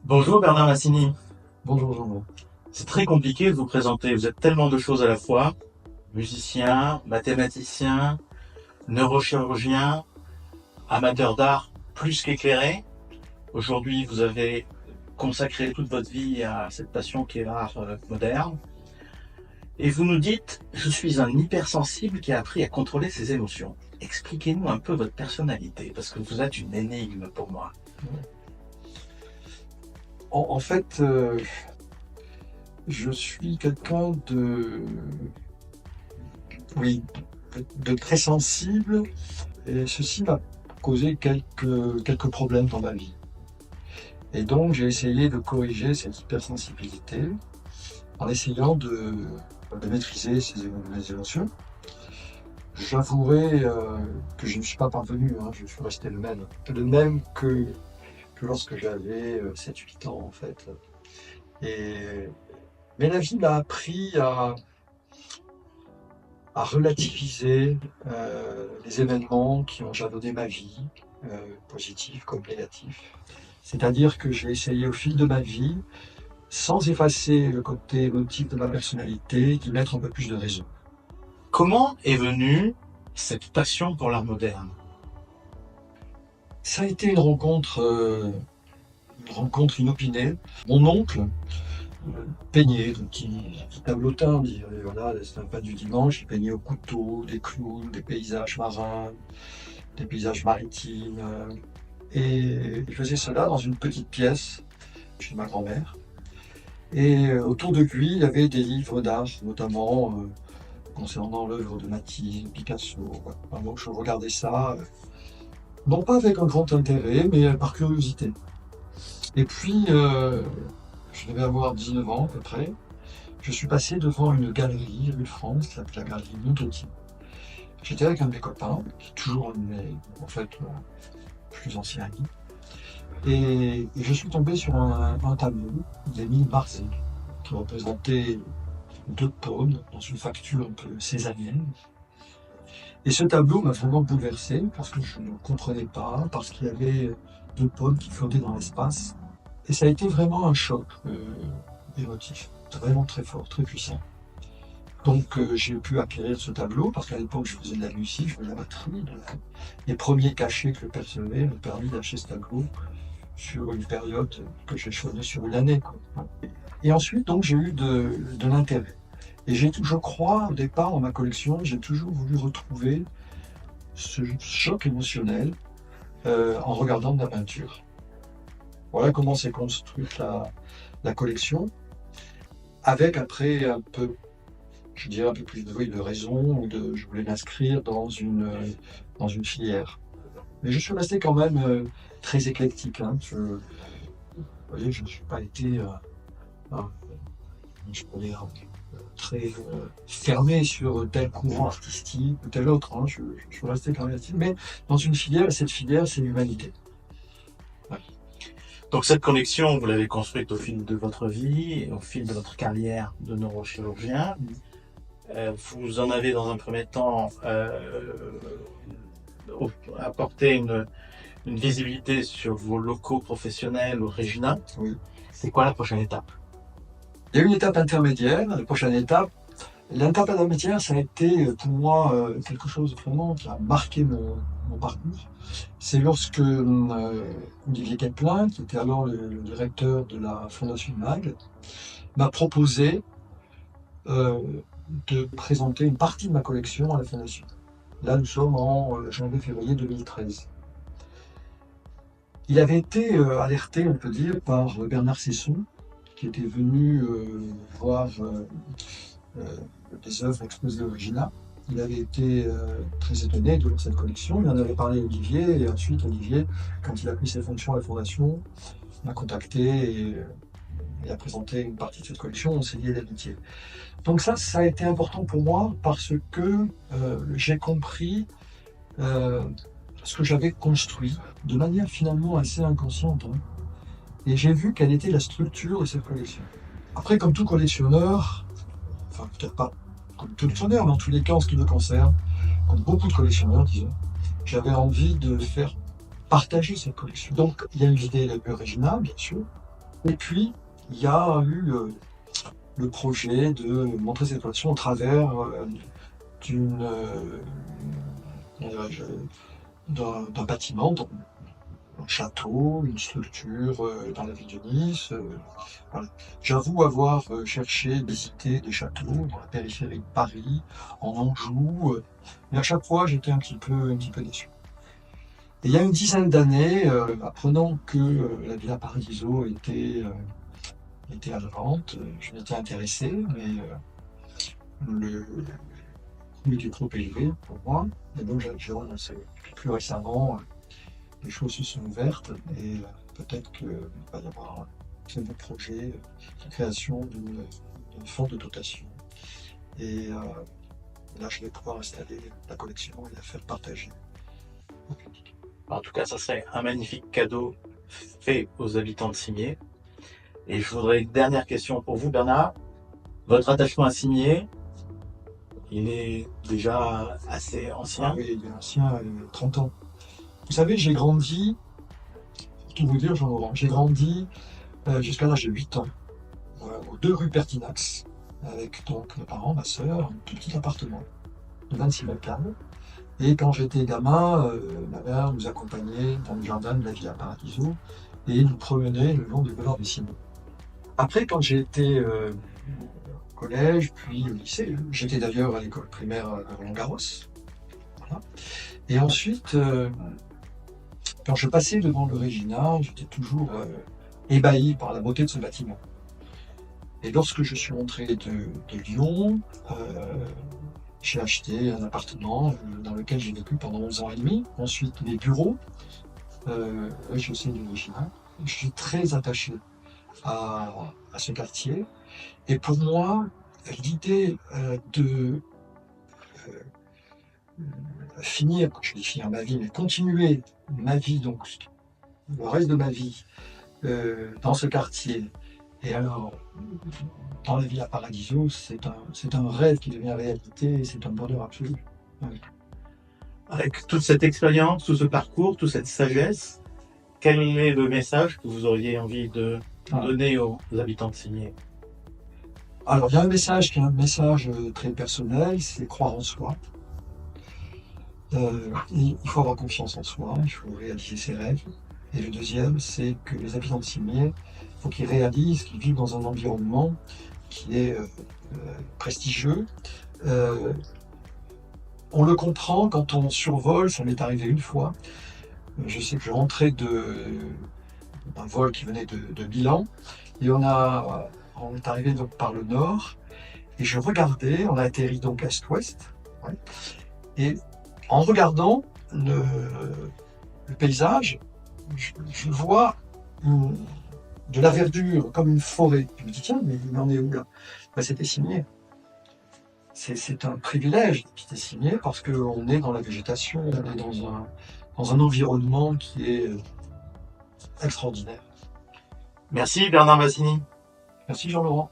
Bonjour Bernard Massini. Bonjour Jean. C'est très compliqué de vous présenter. Vous êtes tellement de choses à la fois. Musicien, mathématicien, neurochirurgien, amateur d'art plus qu'éclairé. Aujourd'hui, vous avez consacré toute votre vie à cette passion qui est l'art moderne. Et vous nous dites, je suis un hypersensible qui a appris à contrôler ses émotions. Expliquez-nous un peu votre personnalité, parce que vous êtes une énigme pour moi. En fait, je suis quelqu'un oui, de très sensible et ceci m'a causé quelques problèmes dans ma vie. Et donc j'ai essayé de corriger cette hypersensibilité en essayant de maîtriser mes émotions. J'avouerai que je ne suis pas parvenu, hein, je suis resté le même que lorsque j'avais 7-8 ans en fait. Et, mais la vie m'a appris à relativiser les événements qui ont jalonné ma vie, positifs comme négatifs. C'est-à-dire que j'ai essayé au fil de ma vie, sans effacer le côté émotif de ma personnalité, d'y mettre un peu plus de raison. Comment est venue cette passion pour l'art moderne? Ça a été une rencontre inopinée. Mon oncle peignait, donc il tableautin, voilà, c'était un pas du dimanche, il peignait au couteau des clowns, des paysages marins, des paysages maritimes. Et il faisait cela dans une petite pièce chez ma grand-mère. Et autour de lui, il y avait des livres d'art, notamment concernant l'œuvre de Matisse, Picasso. Voilà. Donc je regardais ça, non pas avec un grand intérêt, mais par curiosité. Et puis, je devais avoir 19 ans à peu près, je suis passé devant une galerie rue de France, qui s'appelle la galerie Montauty. J'étais avec un de mes copains, qui est toujours un de mes, en fait, plus anciens amis. Et je suis tombé sur un tableau d'Émile Marzé, qui représentait deux paunes dans une facture un peu césarienne. Et ce tableau m'a vraiment bouleversé, parce que je ne comprenais pas, parce qu'il y avait deux paunes qui flottaient dans l'espace. Et ça a été vraiment un choc émotif, vraiment très fort, très puissant. Donc j'ai pu acquérir ce tableau, parce qu'à l'époque je faisais de la musique, je faisais de la batterie. Les premiers cachets que je percevais m'ont permis d'acheter ce tableau sur une période que j'ai choisie sur une année, quoi. Et ensuite, donc, j'ai eu de l'intérêt. Et je crois, au départ, dans ma collection, j'ai toujours voulu retrouver ce choc émotionnel en regardant de la peinture. Voilà comment s'est construite la collection, avec après un peu, je dirais un peu plus de raison, je voulais l'inscrire dans une filière. Mais je suis resté quand même très éclectique. Hein. Vous voyez, je ne suis pas été je peux dire, très fermé sur tel courant artistique ou tel autre. Hein. Je suis resté quand même artiste. Mais dans une filière, et cette filière, c'est l'humanité. Ouais. Donc cette collection, vous l'avez construite au fil de votre vie, au fil de votre carrière de neurochirurgien. Vous en avez dans un premier temps apporté une visibilité sur vos locaux professionnels au Regina. Oui. C'est quoi la prochaine étape? Il y a une étape intermédiaire. La prochaine étape, l'étape intermédiaire, ça a été pour moi quelque chose vraiment qui a marqué mon parcours. C'est lorsque Olivier Quetelin, qui était alors le directeur de la Fondation MAG, m'a proposé de présenter une partie de ma collection à la Fondation. Là, nous sommes en janvier-février 2013. Il avait été alerté, on peut dire, par Bernard Sesson, qui était venu voir des œuvres exposées au Regina. Il avait été très étonné de cette collection. Il en avait parlé à Olivier, et ensuite Olivier, quand il a pris ses fonctions à la Fondation, m'a contacté et a présenté une partie de cette collection. On s'est lié d'amitié. Donc ça a été important pour moi parce que j'ai compris ce que j'avais construit de manière finalement assez inconsciente. Hein. Et j'ai vu quelle était la structure de cette collection. Après, comme tout collectionneur, enfin peut-être pas comme tout collectionneur, mais en tous les cas en ce qui me concerne, comme beaucoup de collectionneurs, disons, j'avais envie de faire partager cette collection. Donc il y a une idée de Regina, bien sûr, Et puis, il y a eu le projet de montrer cette relation au travers d'une, comment dirais-je, d'un bâtiment, donc un château, une structure dans la ville de Nice. Voilà. J'avoue avoir cherché, visité des châteaux dans la périphérie de Paris, en Anjou, mais à chaque fois j'étais un petit peu déçu. Et il y a une dizaine d'années, apprenant que la Villa Paradiso était à la vente, je m'étais intéressé, mais le coût était trop élevé pour moi, et donc j'ai renoncé. Puis plus récemment, les choses se sont ouvertes et peut-être qu'il va y avoir un nouveau projet de création d'une forme de dotation. Et là, je vais pouvoir installer la collection et la faire partager au public. En tout cas, ça serait un magnifique cadeau fait aux habitants de Cimiez. Et je voudrais une dernière question pour vous, Bernard. Votre attachement à Cimiez, il est déjà assez ancien. Ah oui, il est ancien, 30 ans. Vous savez, j'ai grandi, pour tout vous dire, Jean-Laurent, j'ai grandi jusqu'à l'âge de 8 ans, aux 2 rue Pertinax, avec donc mes parents, ma sœur, un tout petit appartement de 26 mètres carrés. Et quand j'étais gamin, ma mère nous accompagnait dans le jardin de la Villa Paradiso et nous promenait le long du boulevard des Simons. Après, quand j'ai été au collège, puis au lycée, j'étais d'ailleurs à l'école primaire à Roland-Garros. Voilà. Et ensuite, quand je passais devant le Régina, j'étais toujours ébahi par la beauté de ce bâtiment. Et lorsque je suis rentré de Lyon, j'ai acheté un appartement dans lequel j'ai vécu pendant 11 ans et demi. Ensuite, les bureaux, rez-de-chaussée du Régina. Je suis très attaché à ce quartier. Et pour moi, l'idée de finir, je dis finir ma vie, mais continuer ma vie, donc le reste de ma vie, dans ce quartier, et alors dans la Villa Paradiso, c'est un rêve qui devient réalité et c'est un bonheur absolu. Ouais. Avec toute cette expérience, tout ce parcours, toute cette sagesse, quel est le message que vous auriez envie de donner aux habitants de Cimiez? Alors, il y a un message qui est un message très personnel, c'est croire en soi. Il faut avoir confiance en soi, il faut réaliser ses rêves. Et le deuxième, c'est que les habitants de Cimiez, il faut qu'ils réalisent qu'ils vivent dans un environnement qui est prestigieux. On le comprend quand on survole, ça m'est arrivé une fois. Je sais que je rentrais d'un vol qui venait de Milan, et on est arrivé donc par le nord, et je regardais, on a atterri donc est-ouest, ouais, et en regardant le paysage, je vois de la verdure comme une forêt. Je me dis tiens, mais il en est où là? Ben, c'était Cimiez. C'est un privilège d'habiter Cimiez parce qu'on est dans la végétation, on est dans un environnement qui est extraordinaire. Merci Bernard Massini. Merci Jean-Laurent.